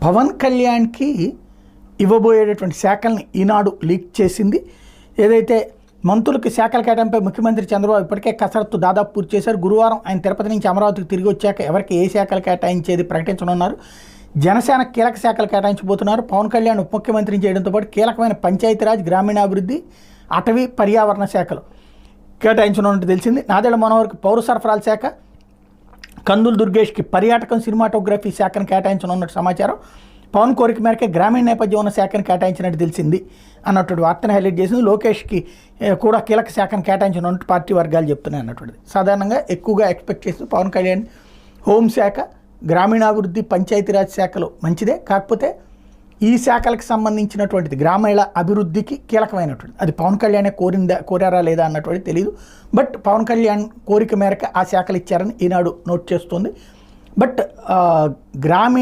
పవన్ కళ్యాణ్కి ఇవ్వబోయేటటువంటి శాఖల్ని ఈనాడు లీక్ చేసింది. ఏదైతే మంత్రులకి శాఖల కేటాయింపై ముఖ్యమంత్రి చంద్రబాబు ఇప్పటికే కసరత్తు దాదాపు పూర్తి చేశారు. గురువారం ఆయన తిరుపతి నుంచి అమరావతికి తిరిగి వచ్చాక ఎవరికి ఏ శాఖలు కేటాయించేది ప్రకటించనున్నారు. జనసేన కీలక శాఖలు కేటాయించబోతున్నారు. పవన్ కళ్యాణ్ ఉప ముఖ్యమంత్రిని చేయడంతో పాటు కీలకమైన పంచాయతీరాజ్, గ్రామీణాభివృద్ధి, అటవీ, పర్యావరణ శాఖలు కేటాయించనున్నట్టు తెలిసింది. నాదెళ్ల మనోహర్కి పౌర సరఫరాల శాఖ, కందులు దుర్గేష్కి పర్యాటకం, సినిమాటోగ్రఫీ శాఖను కేటాయించనున్నట్టు సమాచారం. పవన్ కోరిక మేరకే గ్రామీణ నేపథ్యం ఉన్న శాఖను కేటాయించినట్టు తెలిసింది అన్నటువంటి వార్తను హైలైట్ చేసింది. లోకేష్కి కూడా కీలక శాఖను కేటాయించనున్నట్టు పార్టీ వర్గాలు చెప్తున్నాయి అన్నటువంటిది. సాధారణంగా ఎక్కువగా ఎక్స్పెక్ట్ చేస్తుంది పవన్ కళ్యాణ్ హోంశాఖ, గ్రామీణాభివృద్ధి, పంచాయతీరాజ్ శాఖలు మంచిదే. కాకపోతే ఈ శాఖలకు సంబంధించినటువంటిది గ్రామీణ అభివృద్ధికి కీలకమైనటువంటి అది పవన్ కళ్యాణ్ కోరారా లేదా అన్నటువంటిది తెలియదు. బట్ పవన్ కళ్యాణ్ కోరిక మేరకు ఆ శాఖలు ఇచ్చారని ఈనాడు నోట్ చేస్తుంది. బట్ గ్రామీణ